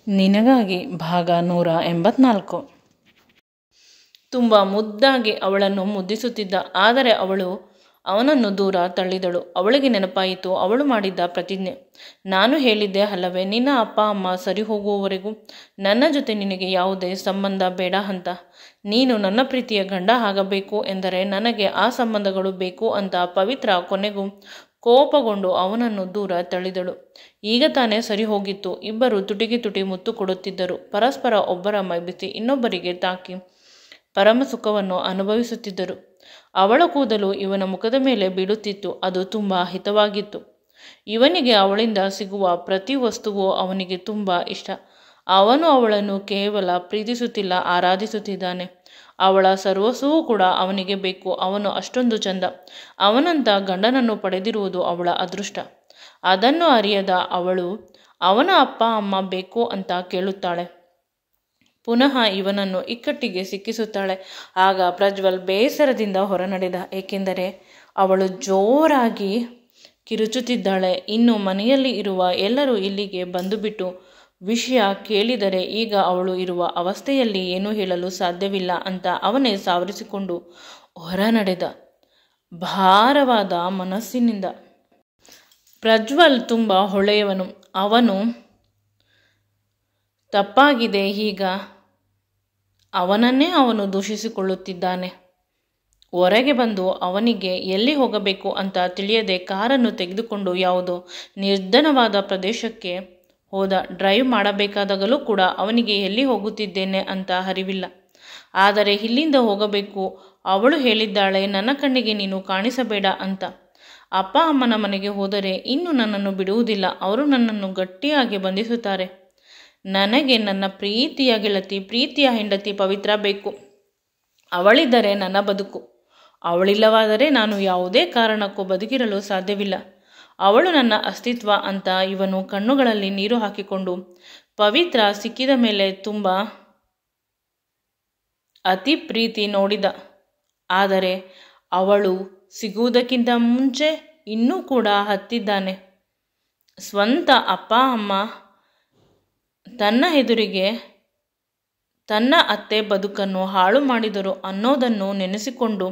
ನಿನಗಾಗಿ ಭಾಗ 184. ತುಂಬ ಮುದ್ದಾಗಿ ಅವಳನ್ನು ಮುದ್ದಿಸುತ್ತಿದ್ದ. ಆದರೆ ಅವಳು ಅವನನ್ನು ದೂರ ತಳ್ಳಿದಳು. ಅವಳಿಗೆ ನೆನಪಾಯಿತು ಅವಳು ಮಾಡಿದ್ದ ಪ್ರತಿಜ್ಞೆ. ನಾನು ಹೇಳಿದ್ದೆ ಅಲ್ಲವೇ, ನಿನ್ನ ಅಪ್ಪ ಅಮ್ಮ ಸರಿ ಹೋಗುವವರೆಗೂ ನನ್ನ ಜೊತೆ ನಿನಗೆ ಯಾವುದೇ ಸಂಬಂಧ ಬೇಡ ಅಂತ. ನೀನು ನನ್ನ ಪ್ರೀತಿಯ ಗಂಡ ಆಗಬೇಕು ಎಂದರೆ ನನಗೆ ಆ ಸಂಬಂಧಗಳು ಬೇಕು ಅಂತ ಪವಿತ್ರ ಕೊನೆಗೂ ಕೋಪಗೊಂಡು ಅವನನ್ನು ದೂರ ತಳ್ಳಿದಳು. ಈಗ ತಾನೇ ಸರಿ ಹೋಗಿತ್ತು. ಇಬ್ಬರು ತುಟಿಗೆ ತುಟಿ ಮುತ್ತು ಕೊಡುತ್ತಿದ್ದರು. ಪರಸ್ಪರ ಒಬ್ಬರ ಮೈಬಿಸಿ ಇನ್ನೊಬ್ಬರಿಗೆ ತಾಕಿ ಪರಮ ಸುಖವನ್ನು ಅನುಭವಿಸುತ್ತಿದ್ದರು. ಅವಳ ಕೂದಲು ಇವನ ಮುಖದ ಮೇಲೆ ಬೀಳುತ್ತಿತ್ತು. ಅದು ತುಂಬ ಹಿತವಾಗಿತ್ತು. ಇವನಿಗೆ ಅವಳಿಂದ ಸಿಗುವ ಪ್ರತಿ ವಸ್ತುವು ಅವನಿಗೆ ತುಂಬ ಇಷ್ಟ. ಅವನು ಅವಳನ್ನು ಕೇವಲ ಪ್ರೀತಿಸುತ್ತಿಲ್ಲ, ಆರಾಧಿಸುತ್ತಿದ್ದಾನೆ. ಅವಳ ಸರ್ವಸ್ವವೂ ಕೂಡ ಅವನಿಗೆ ಬೇಕು. ಅವನು ಅಷ್ಟೊಂದು ಚಂದ. ಅವನಂತ ಗಂಡನನ್ನು ಪಡೆದಿರುವುದು ಅವಳ ಅದೃಷ್ಟ. ಅದನ್ನು ಅರಿಯದ ಅವಳು ಅವನ ಅಪ್ಪ ಅಮ್ಮ ಬೇಕು ಅಂತ ಕೇಳುತ್ತಾಳೆ. ಪುನಃ ಇವನನ್ನು ಇಕ್ಕಟ್ಟಿಗೆ ಸಿಕ್ಕಿಸುತ್ತಾಳೆ. ಆಗ ಪ್ರಜ್ವಲ್ ಬೇಸರದಿಂದ ಹೊರನಡೆದ. ಏಕೆಂದರೆ ಅವಳು ಜೋರಾಗಿ ಕಿರುಚುತ್ತಿದ್ದಾಳೆ. ಇನ್ನು ಮನೆಯಲ್ಲಿ ಇರುವ ಎಲ್ಲರೂ ಇಲ್ಲಿಗೆ ಬಂದುಬಿಟ್ಟು ವಿಷಯ ಕೇಳಿದರೆ ಈಗ ಅವಳು ಇರುವ ಅವಸ್ಥೆಯಲ್ಲಿ ಏನೂ ಹೇಳಲು ಸಾಧ್ಯವಿಲ್ಲ ಅಂತ ಅವನೇ ಸಾವರಿಸಿಕೊಂಡು ಹೊರನಡೆದ ಭಾರವಾದ ಮನಸ್ಸಿನಿಂದ. ಪ್ರಜ್ವಲ್ ತುಂಬ ಹೊಳೆಯವನು. ಅವನು ತಪ್ಪಾಗಿದೆ. ಈಗ ಅವನನ್ನೇ ಅವನು ದೂಷಿಸಿಕೊಳ್ಳುತ್ತಿದ್ದಾನೆ. ಹೊರಗೆ ಬಂದು ಅವನಿಗೆ ಎಲ್ಲಿ ಹೋಗಬೇಕು ಅಂತ ತಿಳಿಯದೆ ಕಾರನ್ನು ತೆಗೆದುಕೊಂಡು ಯಾವುದೋ ನಿರ್ಜನವಾದ ಪ್ರದೇಶಕ್ಕೆ ಹೋದ. ಡ್ರೈವ್ ಮಾಡಬೇಕಾದಾಗಲೂ ಕೂಡ ಅವನಿಗೆ ಎಲ್ಲಿ ಹೋಗುತ್ತಿದ್ದೇನೆ ಅಂತ ಅರಿವಿಲ್ಲ. ಆದರೆ ಇಲ್ಲಿಂದ ಹೋಗಬೇಕು. ಅವಳು ಹೇಳಿದ್ದಾಳೆ, ನನ್ನ ಕಣ್ಣಿಗೆ ನೀನು ಕಾಣಿಸಬೇಡ ಅಂತ. ಅಪ್ಪ ಅಮ್ಮನ ಮನೆಗೆ ಹೋದರೆ ಇನ್ನು ನನ್ನನ್ನು ಬಿಡುವುದಿಲ್ಲ. ಅವರು ನನ್ನನ್ನು ಗಟ್ಟಿಯಾಗಿ ಬಂಧಿಸುತ್ತಾರೆ. ನನಗೆ ನನ್ನ ಪ್ರೀತಿಯ ಗೆಳತಿ, ಪ್ರೀತಿಯ ಹೆಂಡತಿ ಪವಿತ್ರ ಬೇಕು. ಅವಳಿದ್ದರೆ ನನ್ನ ಬದುಕು. ಅವಳಿಲ್ಲವಾದರೆ ನಾನು ಯಾವುದೇ ಕಾರಣಕ್ಕೂ ಬದುಕಿರಲು ಸಾಧ್ಯವಿಲ್ಲ. ಅವಳು ನನ್ನ ಅಸ್ತಿತ್ವ ಅಂತ ಇವನು ಕಣ್ಣುಗಳಲ್ಲಿ ನೀರು ಹಾಕಿಕೊಂಡು ಪವಿತ್ರ ಸಿಕ್ಕಿದ ಮೇಲೆ ತುಂಬ ಅತಿ ಪ್ರೀತಿ ನೋಡಿದ. ಆದರೆ ಅವಳು ಸಿಗುವುದಕ್ಕಿಂತ ಮುಂಚೆ ಇನ್ನೂ ಕೂಡ ಹತ್ತಿದ್ದಾನೆ. ಸ್ವಂತ ಅಪ್ಪ ಅಮ್ಮ ತನ್ನ ಎದುರಿಗೆ ತನ್ನ ಅತ್ತೆ ಬದುಕನ್ನು ಹಾಳು ಮಾಡಿದರು ಅನ್ನೋದನ್ನು ನೆನೆಸಿಕೊಂಡು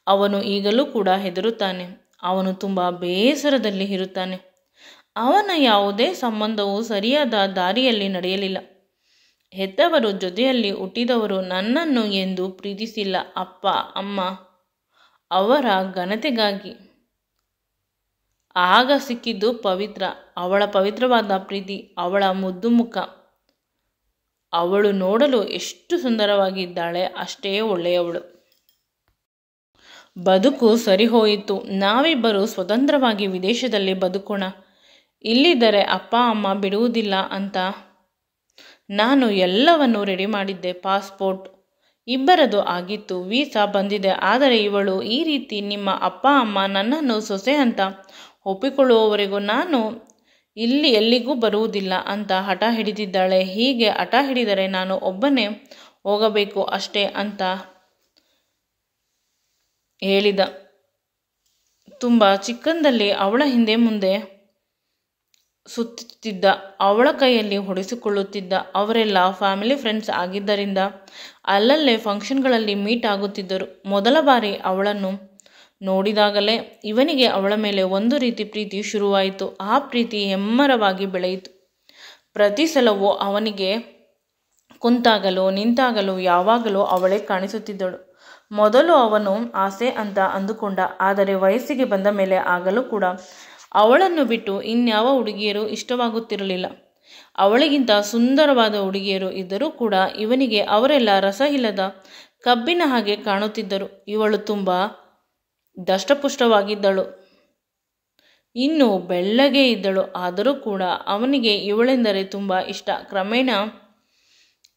ಅವನು ಈಗಲೂ ಕೂಡ ಹೆದರುತ್ತಾನೆ. ಅವನು ತುಂಬ ಬೇಸರದಲ್ಲಿ ಇರುತ್ತಾನೆ. ಅವನ ಯಾವುದೇ ಸಂಬಂಧವು ಸರಿಯಾದ ದಾರಿಯಲ್ಲಿ ನಡೆಯಲಿಲ್ಲ. ಹೆತ್ತವರು, ಜೊತೆಯಲ್ಲಿ ಹುಟ್ಟಿದವರು ನನ್ನನ್ನು ಎಂದು ಪ್ರೀತಿಸಿಲ್ಲ. ಅಪ್ಪ ಅಮ್ಮ ಅವರ ಘನತೆಗಾಗಿ ಆಗ ಸಿಕ್ಕಿದ್ದು ಪವಿತ್ರ. ಅವಳ ಪವಿತ್ರವಾದ ಪ್ರೀತಿ, ಅವಳ ಮುದ್ದು ಮುಖ. ಅವಳು ನೋಡಲು ಎಷ್ಟು ಸುಂದರವಾಗಿದ್ದಾಳೆ, ಅಷ್ಟೇ ಒಳ್ಳೆಯವಳು. ಬದುಕು ಸರಿ ಹೋಯಿತು. ನಾವಿಬ್ಬರು ಸ್ವತಂತ್ರವಾಗಿ ವಿದೇಶದಲ್ಲಿ ಬದುಕೋಣ. ಇಲ್ಲಿದ್ದರೆ ಅಪ್ಪ ಅಮ್ಮ ಬಿಡುವುದಿಲ್ಲ ಅಂತ ನಾನು ಎಲ್ಲವನ್ನು ರೆಡಿ ಮಾಡಿದ್ದೆ. ಪಾಸ್ಪೋರ್ಟ್ ಇಬ್ಬರದು ಆಗಿತ್ತು. ವೀಸಾ ಬಂದಿದೆ. ಆದರೆ ಇವಳು ಈ ರೀತಿ ನಿಮ್ಮ ಅಪ್ಪ ಅಮ್ಮ ನನ್ನನ್ನು ಸೊಸೆ ಅಂತ ಒಪ್ಪಿಕೊಳ್ಳುವವರೆಗೂ ನಾನು ಇಲ್ಲಿ ಎಲ್ಲಿಗೂ ಬರುವುದಿಲ್ಲ ಅಂತ ಹಠ ಹಿಡಿದಿದ್ದಾಳೆ. ಹೀಗೆ ಹಠ ಹಿಡಿದರೆ ನಾನು ಒಬ್ಬನೇ ಹೋಗಬೇಕು ಅಷ್ಟೇ ಅಂತ ಹೇಳಿದ. ತುಂಬ ಚಿಕ್ಕಂದಲ್ಲಿ ಅವಳ ಹಿಂದೆ ಮುಂದೆ ಸುತ್ತುತ್ತಿದ್ದ. ಅವಳ ಕೈಯಲ್ಲಿ ಹೊಡೆಸಿಕೊಳ್ಳುತ್ತಿದ್ದ. ಅವರೆಲ್ಲ ಫ್ಯಾಮಿಲಿ ಫ್ರೆಂಡ್ಸ್ ಆಗಿದ್ದರಿಂದ ಅಲ್ಲಲ್ಲೇ ಫಂಕ್ಷನ್ಗಳಲ್ಲಿ ಮೀಟ್ ಆಗುತ್ತಿದ್ದರು. ಮೊದಲ ಬಾರಿ ಅವಳನ್ನು ನೋಡಿದಾಗಲೇ ಇವನಿಗೆ ಅವಳ ಮೇಲೆ ಒಂದು ರೀತಿ ಪ್ರೀತಿ ಶುರುವಾಯಿತು. ಆ ಪ್ರೀತಿ ಹೆಮ್ಮರವಾಗಿ ಬೆಳೆಯಿತು. ಪ್ರತಿ ಸಲವೂ ಅವನಿಗೆ ಕುಂತಾಗಲೂ ನಿಂತಾಗಲೂ ಯಾವಾಗಲೂ ಅವಳೇ ಕಾಣಿಸುತ್ತಿದ್ದಳು. ಮೊದಲು ಅವನು ಆಸೆ ಅಂತ ಅಂದುಕೊಂಡ. ಆದರೆ ವಯಸ್ಸಿಗೆ ಬಂದ ಮೇಲೆ ಆಗಲೂ ಕೂಡ ಅವಳನ್ನು ಬಿಟ್ಟು ಇನ್ಯಾವ ಹುಡುಗಿಯರು ಇಷ್ಟವಾಗುತ್ತಿರಲಿಲ್ಲ. ಅವಳಿಗಿಂತ ಸುಂದರವಾದ ಹುಡುಗಿಯರು ಇದ್ದರೂ ಕೂಡ ಇವನಿಗೆ ಅವರೆಲ್ಲ ರಸ ಇಲ್ಲದ ಕಬ್ಬಿನ ಹಾಗೆ ಕಾಣುತ್ತಿದ್ದರು. ಇವಳು ತುಂಬ ದಷ್ಟಪುಷ್ಟವಾಗಿದ್ದಳು, ಇನ್ನು ಬೆಳ್ಳಗೆ ಇದ್ದಳು. ಆದರೂ ಕೂಡ ಅವನಿಗೆ ಇವಳೆಂದರೆ ತುಂಬ ಇಷ್ಟ. ಕ್ರಮೇಣ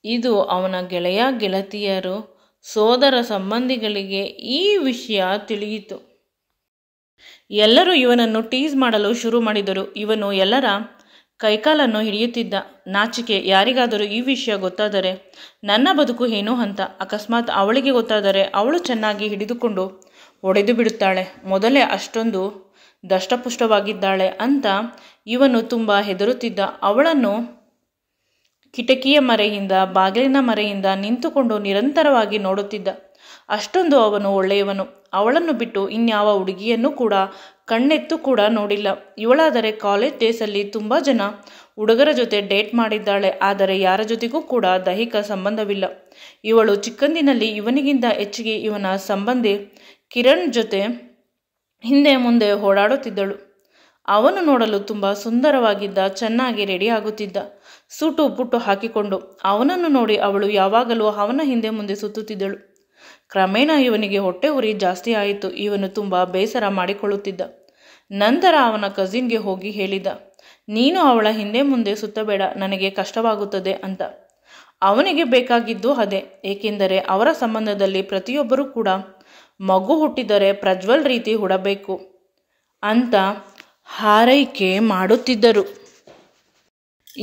ಇದು ಅವನ ಗೆಳೆಯ ಗೆಳತಿಯರು, ಸೋದರ ಸಂಬಂಧಿಗಳಿಗೆ ಈ ವಿಷಯ ತಿಳಿಯಿತು. ಎಲ್ಲರೂ ಇವನನ್ನು ಟೀಸ್ ಮಾಡಲು ಶುರು ಮಾಡಿದರು. ಇವನು ಎಲ್ಲರ ಕೈಕಾಲನ್ನು ಹಿಡಿಯುತ್ತಿದ್ದ. ನಾಚಿಕೆ. ಯಾರಿಗಾದರೂ ಈ ವಿಷಯ ಗೊತ್ತಾದರೆ ನನ್ನ ಬದುಕು ಏನು ಅಂತ. ಅಕಸ್ಮಾತ್ ಅವಳಿಗೆ ಗೊತ್ತಾದರೆ ಅವಳು ಚೆನ್ನಾಗಿ ಹಿಡಿದುಕೊಂಡು ಒಡೆದು ಬಿಡುತ್ತಾಳೆ. ಮೊದಲೇ ಅಷ್ಟೊಂದು ದಷ್ಟಪುಷ್ಟವಾಗಿದ್ದಾಳೆ ಅಂತ ಇವನು ತುಂಬ ಹೆದರುತ್ತಿದ್ದ. ಅವಳನ್ನು ಕಿಟಕಿಯ ಮರೆಯಿಂದ ಬಾಗಿಲಿನ ಮರೆಯಿಂದ ನಿಂತುಕೊಂಡು ನಿರಂತರವಾಗಿ ನೋಡುತ್ತಿದ್ದ. ಅಷ್ಟೊಂದು ಅವನು ಒಳ್ಳೆಯವನು. ಅವಳನ್ನು ಬಿಟ್ಟು ಇನ್ಯಾವ ಹುಡುಗಿಯನ್ನು ಕೂಡ ಕಣ್ಣೆತ್ತು ಕೂಡ ನೋಡಿಲ್ಲ. ಇವಳಾದರೆ ಕಾಲೇಜ್ ಡೇಸಲ್ಲಿ ತುಂಬ ಜನ ಹುಡುಗರ ಜೊತೆ ಡೇಟ್ ಮಾಡಿದ್ದಾಳೆ, ಆದರೆ ಯಾರ ಜೊತೆಗೂ ಕೂಡ ದೈಹಿಕ ಸಂಬಂಧವಿಲ್ಲ. ಇವಳು ಚಿಕ್ಕಂದಿನಲ್ಲಿ ಇವನಿಗಿಂತ ಹೆಚ್ಚಿಗೆ ಇವನ ಸಂಬಂಧಿ ಕಿರಣ್ ಜೊತೆ ಹಿಂದೆ ಮುಂದೆ ಓಡಾಡುತ್ತಿದ್ದಳು. ಅವನು ನೋಡಲು ತುಂಬ ಸುಂದರವಾಗಿದ್ದ, ಚೆನ್ನಾಗಿ ರೆಡಿ ಆಗುತ್ತಿದ್ದ, ಸೂಟು ಪುಟ್ಟು ಹಾಕಿಕೊಂಡು. ಅವನನ್ನು ನೋಡಿ ಅವಳು ಯಾವಾಗಲೂ ಅವನ ಹಿಂದೆ ಮುಂದೆ ಸುತ್ತುತ್ತಿದ್ದಳು. ಕ್ರಮೇಣ ಇವನಿಗೆ ಹೊಟ್ಟೆ ಉರಿ ಜಾಸ್ತಿ ಆಯಿತು. ಇವನು ತುಂಬ ಬೇಸರ ಮಾಡಿಕೊಳ್ಳುತ್ತಿದ್ದ. ನಂತರ ಅವನ ಕಸಿನ್ಗೆ ಹೋಗಿ ಹೇಳಿದ, ನೀನು ಅವಳ ಹಿಂದೆ ಮುಂದೆ ಸುತ್ತಬೇಡ, ನನಗೆ ಕಷ್ಟವಾಗುತ್ತದೆ ಅಂತ. ಅವನಿಗೆ ಬೇಕಾಗಿದ್ದು ಅದೇ. ಏಕೆಂದರೆ ಅವರ ಸಂಬಂಧದಲ್ಲಿ ಪ್ರತಿಯೊಬ್ಬರೂ ಕೂಡ ಮಗು ಹುಟ್ಟಿದರೆ ಪ್ರಜ್ವಲ್ ರೀತಿ ಹುಡಬೇಕು ಅಂತ ಹಾರೈಕೆ ಮಾಡುತ್ತಿದ್ದರು.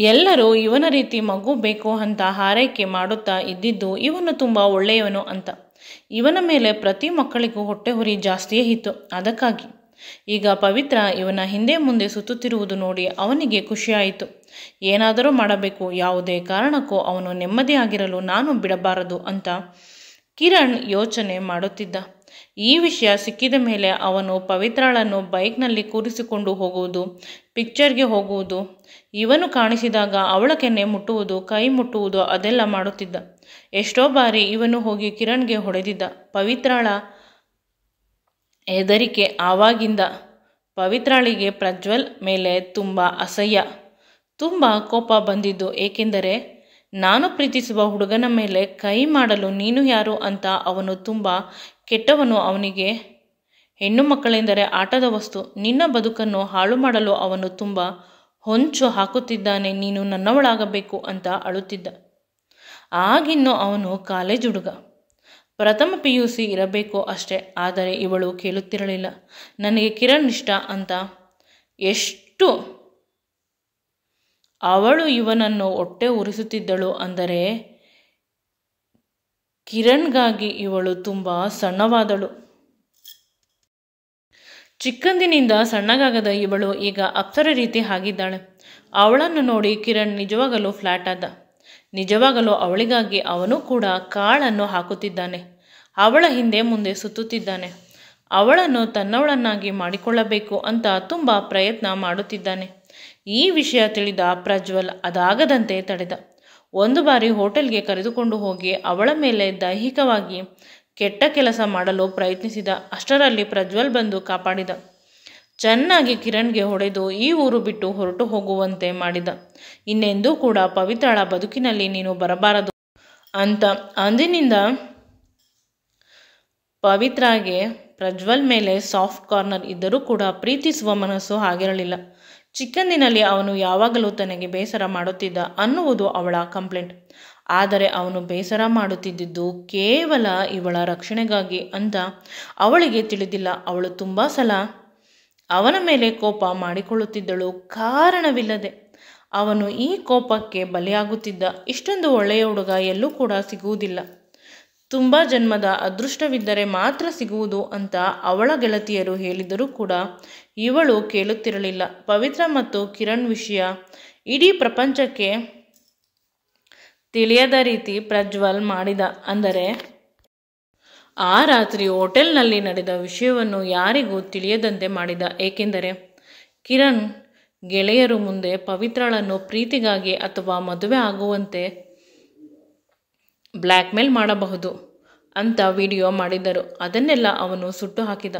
ಎಲ್ಲರೂ ಇವನ ರೀತಿ ಮಗು ಬೇಕು ಅಂತ ಹಾರೈಕೆ ಮಾಡುತ್ತಾ ಇದ್ದಿದ್ದು ಇವನು ತುಂಬ ಒಳ್ಳೆಯವನು ಅಂತ. ಇವನ ಮೇಲೆ ಪ್ರತಿ ಮಕ್ಕಳಿಗೂ ಹೊಟ್ಟೆ ಉರಿ ಜಾಸ್ತಿಯೇ ಇತ್ತು. ಅದಕ್ಕಾಗಿ ಈಗ ಪವಿತ್ರ ಇವನ ಹಿಂದೆ ಮುಂದೆ ಸುತ್ತುತ್ತಿರುವುದು ನೋಡಿ ಅವನಿಗೆ ಖುಷಿಯಾಯಿತು. ಏನಾದರೂ ಮಾಡಬೇಕು, ಯಾವುದೇ ಕಾರಣಕ್ಕೂ ಅವನು ನೆಮ್ಮದಿಯಾಗಿರಲು ನಾನು ಬಿಡಬಾರದು ಅಂತ ಕಿರಣ್ ಯೋಚನೆ ಮಾಡುತ್ತಿದ್ದ. ಈ ವಿಷಯ ಸಿಕ್ಕಿದ ಮೇಲೆ ಅವನು ಪವಿತ್ರಳನ್ನು ಬೈಕ್ನಲ್ಲಿ ಕೂರಿಸಿಕೊಂಡು ಹೋಗುವುದು, ಪಿಕ್ಚರ್ಗೆ ಹೋಗುವುದು, ಇವನು ಕಾಣಿಸಿದಾಗ ಅವಳ ಕೆನ್ನೆ ಮುಟ್ಟುವುದು, ಕೈ ಮುಟ್ಟುವುದು ಅದೆಲ್ಲ ಮಾಡುತ್ತಿದ್ದ. ಎಷ್ಟೋ ಬಾರಿ ಇವನು ಹೋಗಿ ಕಿರಣ್ಗೆ ಹೊಡೆದಿದ್ದ. ಪವಿತ್ರಳ ಹೆದರಿಕೆ. ಆವಾಗಿಂದ ಪವಿತ್ರಳಿಗೆ ಪ್ರಜ್ವಲ್ ಮೇಲೆ ತುಂಬ ಅಸಹ್ಯ, ತುಂಬ ಕೋಪ ಬಂದಿದ್ದು. ಏಕೆಂದರೆ ನಾನು ಪ್ರೀತಿಸುವ ಹುಡುಗನ ಮೇಲೆ ಕೈ ಮಾಡಲು ನೀನು ಯಾರು ಅಂತ ಅವನು ತುಂಬ ಕೆಟ್ಟವನು. ಅವನಿಗೆ ಹೆಣ್ಣು ಮಕ್ಕಳೆಂದರೆ ಆಟದ ವಸ್ತು. ನಿನ್ನ ಬದುಕನ್ನು ಹಾಳು ಮಾಡಲು ಅವನು ತುಂಬ ಹೊಂಚು ಹಾಕುತ್ತಿದ್ದಾನೆ. ನೀನು ನನ್ನವಳಾಗಬೇಕು ಅಂತ ಅಳುತ್ತಿದ್ದ. ಆಗಿನ್ನೂ ಅವನು ಕಾಲೇಜ್ ಹುಡುಗ, ಪ್ರಥಮ PUC ಇರಬೇಕು ಅಷ್ಟೇ. ಆದರೆ ಇವಳು ಕೇಳುತ್ತಿರಲಿಲ್ಲ. ನನಗೆ ಕಿರಣ್ ಇಷ್ಟ ಅಂತ. ಎಷ್ಟು ಅವಳು ಇವನನ್ನು ಹೊಟ್ಟೆ ಉರಿಸುತ್ತಿದ್ದಳು ಅಂದರೆ ಕಿರಣ್ಗಾಗಿ ಇವಳು ತುಂಬ ಸಣ್ಣವಾದಳು. ಚಿಕ್ಕಂದಿನಿಂದ ಸಣ್ಣಗಾಗದ ಇವಳು ಈಗ ಅಪ್ಸರ ರೀತಿ ಆಗಿದ್ದಾಳೆ. ಅವಳನ್ನು ನೋಡಿ ಕಿರಣ್ ನಿಜವಾಗಲೂ ಫ್ಲಾಟ್ ಆದ. ನಿಜವಾಗಲೂ ಅವಳಿಗಾಗಿ ಅವನು ಕೂಡ ಕಾಳನ್ನು ಹಾಕುತ್ತಿದ್ದಾನೆ. ಅವಳ ಹಿಂದೆ ಮುಂದೆ ಸುತ್ತುತ್ತಿದ್ದಾನೆ. ಅವಳನ್ನು ತನ್ನವಳನ್ನಾಗಿ ಮಾಡಿಕೊಳ್ಳಬೇಕು ಅಂತ ತುಂಬ ಪ್ರಯತ್ನ ಮಾಡುತ್ತಿದ್ದಾನೆ. ಈ ವಿಷಯ ತಿಳಿದ ಪ್ರಜ್ವಲ್ ಅದಾಗದಂತೆ ತಡೆದ. ಒಂದು ಬಾರಿ ಹೋಟೆಲ್ಗೆ ಕರೆದುಕೊಂಡು ಹೋಗಿ ಅವಳ ಮೇಲೆ ದೈಹಿಕವಾಗಿ ಕೆಟ್ಟ ಕೆಲಸ ಮಾಡಲು ಪ್ರಯತ್ನಿಸಿದ. ಅಷ್ಟರಲ್ಲಿ ಪ್ರಜ್ವಲ್ ಬಂದು ಕಾಪಾಡಿದ. ಚೆನ್ನಾಗಿ ಕಿರಣ್ಗೆ ಹೊಡೆದು ಈ ಊರು ಬಿಟ್ಟು ಹೊರಟು ಹೋಗುವಂತೆ ಮಾಡಿದ. ಇನ್ನೆಂದೂ ಕೂಡ ಪವಿತ್ರಳ ಬದುಕಿನಲ್ಲಿ ನೀನು ಬರಬಾರದು ಅಂತ. ಅಂದಿನಿಂದ ಪವಿತ್ರಾಗೆ ಪ್ರಜ್ವಲ್ ಮೇಲೆ ಸಾಫ್ಟ್ ಕಾರ್ನರ್ ಇದ್ದರೂ ಕೂಡ ಪ್ರೀತಿಸುವ ಮನಸ್ಸು ಆಗಿರಲಿಲ್ಲ. ಚಿಕ್ಕಂದಿನಲ್ಲಿ ಅವನು ಯಾವಾಗಲೂ ತನಗೆ ಬೇಸರ ಮಾಡುತ್ತಿದ್ದ ಅನ್ನುವುದು ಅವಳ ಕಂಪ್ಲೇಂಟ್. ಆದರೆ ಅವನು ಬೇಸರ ಮಾಡುತ್ತಿದ್ದುದು ಕೇವಲ ಇವಳ ರಕ್ಷಣೆಗಾಗಿ ಅಂತ ಅವಳಿಗೆ ತಿಳಿದಿಲ್ಲ. ಅವಳು ತುಂಬ ಸಲ ಅವನ ಮೇಲೆ ಕೋಪ ಮಾಡಿಕೊಳ್ಳುತ್ತಿದ್ದಳು, ಕಾರಣವಿಲ್ಲದೆ. ಅವನು ಈ ಕೋಪಕ್ಕೆ ಬಲಿಯಾಗುತ್ತಿದ್ದ. ಇಷ್ಟೊಂದು ಒಳ್ಳೆಯ ಹುಡುಗ ಎಲ್ಲೂ ಕೂಡ ಸಿಗುವುದಿಲ್ಲ. ತುಂಬ ಜನ್ಮದ ಅದೃಷ್ಟವಿದ್ದರೆ ಮಾತ್ರ ಸಿಗುವುದು ಅಂತ ಅವಳ ಗೆಳತಿಯರು ಹೇಳಿದರೂ ಕೂಡ ಇವಳು ಕೇಳುತ್ತಿರಲಿಲ್ಲ. ಪವಿತ್ರ ಮತ್ತು ಕಿರಣ್ ವಿಷಯ ಇಡೀ ಪ್ರಪಂಚಕ್ಕೆ ತಿಳಿಯದ ರೀತಿ ಪ್ರಜ್ವಲ್ ಮಾಡಿದ. ಅಂದರೆ ಆ ರಾತ್ರಿ ಹೋಟೆಲ್ನಲ್ಲಿ ನಡೆದ ವಿಷಯವನ್ನು ಯಾರಿಗೂ ತಿಳಿಯದಂತೆ ಮಾಡಿದ. ಏಕೆಂದರೆ ಕಿರಣ್ ಗೆಳೆಯರು ಮುಂದೆ ಪವಿತ್ರಳನ್ನು ಪ್ರೀತಿಗಾಗಿ ಅಥವಾ ಮದುವೆ ಆಗುವಂತೆ ಬ್ಲ್ಯಾಕ್ಮೇಲ್ ಮಾಡಬಹುದು ಅಂತ ವಿಡಿಯೋ ಮಾಡಿದ್ದರು. ಅದನ್ನೆಲ್ಲ ಅವನು ಸುಟ್ಟು ಹಾಕಿದ.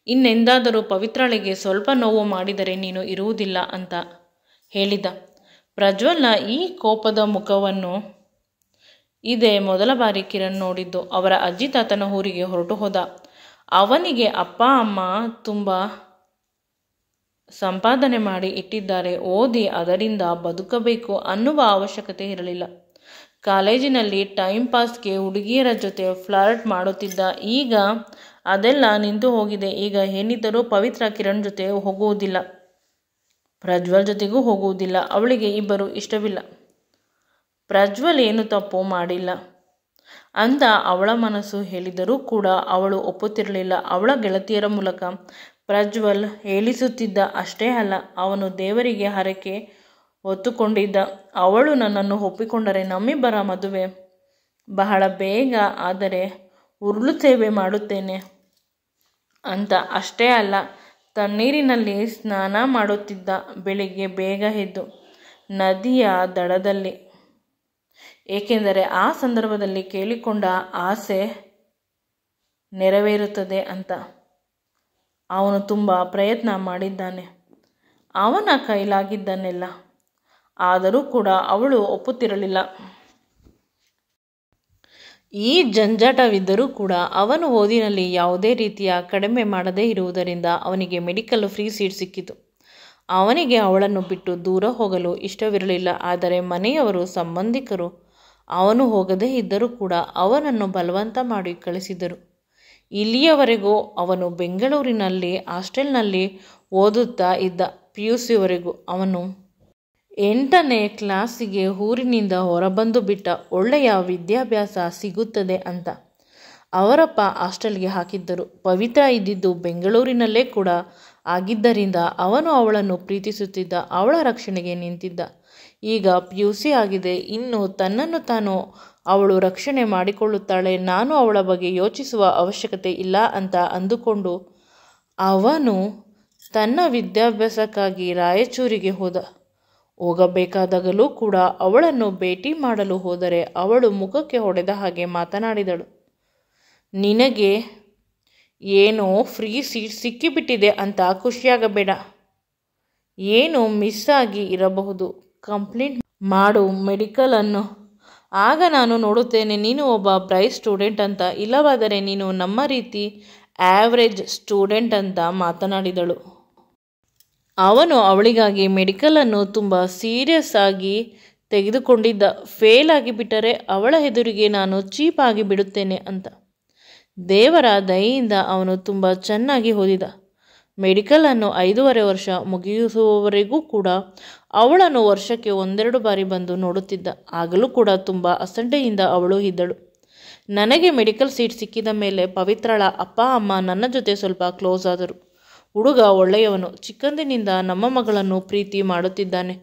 ಇನ್ನೆಂದಾದರೂ ಪವಿತ್ರಳಿಗೆ ಸ್ವಲ್ಪ ನೋವು ಮಾಡಿದರೆ ನೀನು ಇರುವುದಿಲ್ಲ ಅಂತ ಹೇಳಿದ. ಪ್ರಜ್ವಲ್ನ ಈ ಕೋಪದ ಮುಖವನ್ನು ಇದೇ ಮೊದಲ ಬಾರಿ ಕಿರಣ್ ನೋಡಿದ್ದು. ಅವರ ಅಜ್ಜಿ ತಾತನ ಊರಿಗೆ ಹೊರಟು ಹೋದ. ಅವನಿಗೆ ಅಪ್ಪ ಅಮ್ಮ ತುಂಬ ಸಂಪಾದನೆ ಮಾಡಿ ಇಟ್ಟಿದ್ದಾರೆ. ಓದಿ ಅದರಿಂದ ಬದುಕಬೇಕು ಅನ್ನುವ ಅವಶ್ಯಕತೆ ಇರಲಿಲ್ಲ. ಕಾಲೇಜಿನಲ್ಲಿ ಟೈಮ್ ಪಾಸ್ಗೆ ಹುಡುಗಿಯರ ಜೊತೆ ಫ್ಲರ್ಟ್ ಮಾಡುತ್ತಿದ್ದ. ಈಗ ಅದೆಲ್ಲ ನಿಂತು ಹೋಗಿದೆ. ಈಗ ಏನಿದ್ದರೂ ಪವಿತ್ರ ಕಿರಣ್ ಜೊತೆ ಹೋಗುವುದಿಲ್ಲ, ಪ್ರಜ್ವಲ್ ಜೊತೆಗೂ ಹೋಗುವುದಿಲ್ಲ. ಅವಳಿಗೆ ಇಬ್ಬರು ಇಷ್ಟವಿಲ್ಲ. ಪ್ರಜ್ವಲ್ ಏನು ತಪ್ಪು ಮಾಡಿಲ್ಲ ಅಂತ ಅವಳ ಮನಸ್ಸು ಹೇಳಿದರೂ ಕೂಡ ಅವಳು ಒಪ್ಪುತ್ತಿರಲಿಲ್ಲ. ಅವಳ ಗೆಳತಿಯರ ಮೂಲಕ ಪ್ರಜ್ವಲ್ ಹೇಳಿಸುತ್ತಿದ್ದ. ಅಷ್ಟೇ ಅಲ್ಲ, ಅವನು ದೇವರಿಗೆ ಹರಕೆ ಹೊತ್ತುಕೊಂಡಿದ್ದ. ಅವಳು ನನ್ನನ್ನು ಒಪ್ಪಿಕೊಂಡರೆ ನಮ್ಮಿಬ್ಬರ ಮದುವೆ ಬಹಳ ಬೇಗ ಆದರೆ ಉರುಳು ಸೇವೆ ಮಾಡುತ್ತೇನೆ ಅಂತ. ಅಷ್ಟೇ ಅಲ್ಲ, ತಣ್ಣೀರಿನಲ್ಲಿ ಸ್ನಾನ ಮಾಡುತ್ತಿದ್ದ. ಬೆಳಿಗ್ಗೆ ಬೇಗ ಎದ್ದು ನದಿಯ ದಡದಲ್ಲಿ, ಏಕೆಂದರೆ ಆ ಸಂದರ್ಭದಲ್ಲಿ ಕೇಳಿಕೊಂಡ ಆಸೆ ನೆರವೇರುತ್ತದೆ ಅಂತ. ಅವನು ತುಂಬ ಪ್ರಯತ್ನ ಮಾಡಿದ್ದಾನೆ, ಅವನ ಕೈಲಾಗಿದ್ದನ್ನೆಲ್ಲ. ಆದರೂ ಕೂಡ ಅವಳು ಒಪ್ಪುತ್ತಿರಲಿಲ್ಲ. ಈ ಜಂಜಾಟವಿದ್ದರೂ ಕೂಡ ಅವನು ಓದಿನಲ್ಲಿ ಯಾವುದೇ ರೀತಿಯ ಕಡಿಮೆ ಮಾಡದೇ ಇರುವುದರಿಂದ ಅವನಿಗೆ ಮೆಡಿಕಲ್ ಫ್ರೀ ಸೀಟ್ ಸಿಕ್ಕಿತು. ಅವನಿಗೆ ಅವಳನ್ನು ಬಿಟ್ಟು ದೂರ ಹೋಗಲು ಇಷ್ಟವಿರಲಿಲ್ಲ. ಆದರೆ ಮನೆಯವರು, ಸಂಬಂಧಿಕರು ಅವನು ಹೋಗದೇ ಇದ್ದರೂ ಕೂಡ ಅವನನ್ನು ಬಲವಂತ ಮಾಡಿ ಕಳಿಸಿದರು. ಇಲ್ಲಿಯವರೆಗೂ ಅವನು ಬೆಂಗಳೂರಿನಲ್ಲಿ ಹಾಸ್ಟೆಲ್ನಲ್ಲಿ ಓದುತ್ತಾ ಇದ್ದ. PUCವರೆಗೂ. ಅವನು 8ನೇ ಕ್ಲಾಸಿಗೆ ಊರಿನಿಂದ ಹೊರಬಂದು ಬಿಟ್ಟ. ಒಳ್ಳೆಯ ವಿದ್ಯಾಭ್ಯಾಸ ಸಿಗುತ್ತದೆ ಅಂತ ಅವರಪ್ಪ ಹಾಸ್ಟೆಲ್ಗೆ ಹಾಕಿದ್ದರು. ಪವಿತ್ರ ಇದ್ದಿದ್ದು ಬೆಂಗಳೂರಿನಲ್ಲೇ ಕೂಡ ಆಗಿದ್ದರಿಂದ ಅವನು ಅವಳನ್ನು ಪ್ರೀತಿಸುತ್ತಿದ್ದ. ಅವಳ ರಕ್ಷಣೆಗೆ ನಿಂತಿದ್ದ. ಈಗ PUC ಆಗಿದೆ. ಇನ್ನು ತನ್ನನ್ನು ತಾನು ಅವಳು ರಕ್ಷಣೆ ಮಾಡಿಕೊಳ್ಳುತ್ತಾಳೆ, ನಾನು ಅವಳ ಬಗ್ಗೆ ಯೋಚಿಸುವ ಅವಶ್ಯಕತೆ ಇಲ್ಲ ಅಂತ ಅಂದುಕೊಂಡು ಅವನು ತನ್ನ ವಿದ್ಯಾಭ್ಯಾಸಕ್ಕಾಗಿ ರಾಯಚೂರಿಗೆ ಹೋಗಬೇಕಾದಾಗಲೂ ಕೂಡ ಅವಳನ್ನು ಭೇಟಿ ಮಾಡಲು ಹೋದರೆ ಅವಳು ಮುಖಕ್ಕೆ ಹೊಡೆದ ಹಾಗೆ ಮಾತನಾಡಿದಳು. ನಿನಗೆ ಏನೋ ಫ್ರೀ ಸೀಟ್ ಸಿಕ್ಕಿಬಿಟ್ಟಿದೆ ಅಂತ ಖುಷಿಯಾಗಬೇಡ. ಏನು ಮಿಸ್ ಆಗಿ ಇರಬಹುದು. ಕಂಪ್ಲೀಟ್ ಮಾಡು ಮೆಡಿಕಲನ್ನು. ಆಗ ನಾನು ನೋಡುತ್ತೇನೆ ನೀನು ಒಬ್ಬ ಬ್ರೈಟ್ ಸ್ಟೂಡೆಂಟ್ ಅಂತ. ಇಲ್ಲವಾದರೆ ನೀನು ನಮ್ಮ ರೀತಿ ಆ್ಯಾವ್ರೇಜ್ ಸ್ಟೂಡೆಂಟ್ ಅಂತ ಮಾತನಾಡಿದಳು. ಅವನು ಅವಳಿಗಾಗಿ ಮೆಡಿಕಲನ್ನು ತುಂಬ ಸೀರಿಯಸ್ ಆಗಿ ತೆಗೆದುಕೊಂಡಿದ್ದ. ಫೇಲ್ ಆಗಿಬಿಟ್ಟರೆ ಅವಳ ಎದುರಿಗೆ ನಾನು ಚೀಪ್ ಆಗಿ ಬಿಡುತ್ತೇನೆ ಅಂತ. ದೇವರ ದಯೆಯಿಂದ ಅವನು ತುಂಬ ಚೆನ್ನಾಗಿ ಓದಿದ. ಮೆಡಿಕಲನ್ನು 5.5 ವರ್ಷ ಮುಗಿಸುವವರೆಗೂ ಕೂಡ ಅವಳನ್ನು ವರ್ಷಕ್ಕೆ 1-2 ಬಾರಿ ಬಂದು ನೋಡುತ್ತಿದ್ದ. ಆಗಲೂ ಕೂಡ ತುಂಬ ಅಸಡ್ಡೆಯಿಂದ ಅವಳು ಇದ್ದಳು. ನನಗೆ ಮೆಡಿಕಲ್ ಸೀಟ್ ಸಿಕ್ಕಿದ ಮೇಲೆ ಪವಿತ್ರಳ ಅಪ್ಪ ಅಮ್ಮ ನನ್ನ ಜೊತೆ ಸ್ವಲ್ಪ ಕ್ಲೋಸ್ ಆದರು. ಹುಡುಗ ಒಳ್ಳೆಯವನು, ಚಿಕ್ಕಂದಿನಿಂದ ನಮ್ಮ ಮಗಳನ್ನು ಪ್ರೀತಿ ಮಾಡುತ್ತಿದ್ದಾನೆ,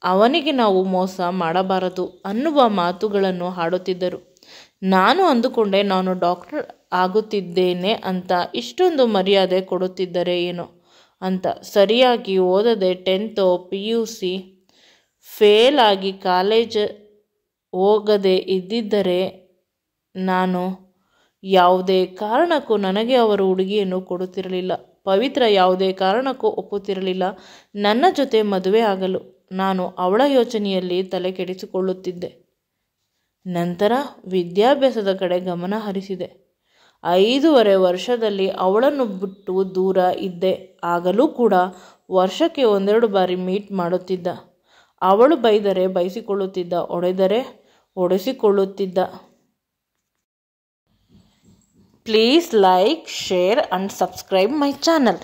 ಅವನಿಗೆ ನಾವು ಮೋಸ ಮಾಡಬಾರದು ಅನ್ನುವ ಮಾತುಗಳನ್ನು ಆಡುತ್ತಿದ್ದರು. ನಾನು ಅಂದುಕೊಂಡೆ ನಾನು ಡಾಕ್ಟರ್ ಆಗುತ್ತಿದ್ದೇನೆ ಅಂತ. ಇಷ್ಟೊಂದು ಮರ್ಯಾದೆ ಕೊಡುತ್ತಿದ್ದರೆ ಏನೋ ಅಂತ. ಸರಿಯಾಗಿ ಓದದೆ 10th PUC ಫೇಲ್ ಆಗಿ ಕಾಲೇಜ್ ಹೋಗದೆ ಇದ್ದಿದ್ದರೆ ನಾನು ಯಾವುದೇ ಕಾರಣಕ್ಕೂ ನನಗೆ ಅವರು ಹುಡುಗಿಯನ್ನು ಕೊಡುತ್ತಿರಲಿಲ್ಲ. ಪವಿತ್ರ ಯಾವುದೇ ಕಾರಣಕ್ಕೂ ಒಪ್ಪುತ್ತಿರಲಿಲ್ಲ ನನ್ನ ಜೊತೆ ಮದುವೆ ಆಗಲು. ನಾನು ಅವಳ ಯೋಚನೆಯಲ್ಲಿ ತಲೆ ಕೆಡಿಸಿಕೊಳ್ಳುತ್ತಿದ್ದೆ. ನಂತರ ವಿದ್ಯಾಭ್ಯಾಸದ ಕಡೆ ಗಮನ ಹರಿಸಿದೆ. 5.5 ವರ್ಷದಲ್ಲಿ ಅವಳನ್ನು ಬಿಟ್ಟು ದೂರ ಇದ್ದೆ. ಆಗಲೂ ಕೂಡ ವರ್ಷಕ್ಕೆ 1-2 ಬಾರಿ ಮೀಟ್ ಮಾಡುತ್ತಿದ್ದ. ಅವಳು ಬೈದರೆ ಬೈಸಿಕೊಳ್ಳುತ್ತಿದ್ದ, ಹೊಡೆದರೆ ಹೊಡೆಸಿಕೊಳ್ಳುತ್ತಿದ್ದ. Please like, share and subscribe my channel.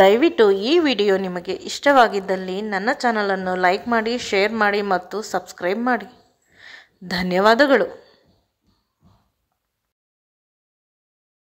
ದಯವಿಟ್ಟು ಈ ವಿಡಿಯೋ ನಿಮಗೆ ಇಷ್ಟವಾಗಿದ್ದಲ್ಲಿ ನನ್ನ ಚಾನಲನ್ನು ಲೈಕ್ ಮಾಡಿ, ಶೇರ್ ಮಾಡಿ ಮತ್ತು ಸಬ್ಸ್ಕ್ರೈಬ್ ಮಾಡಿ. ಧನ್ಯವಾದಗಳು.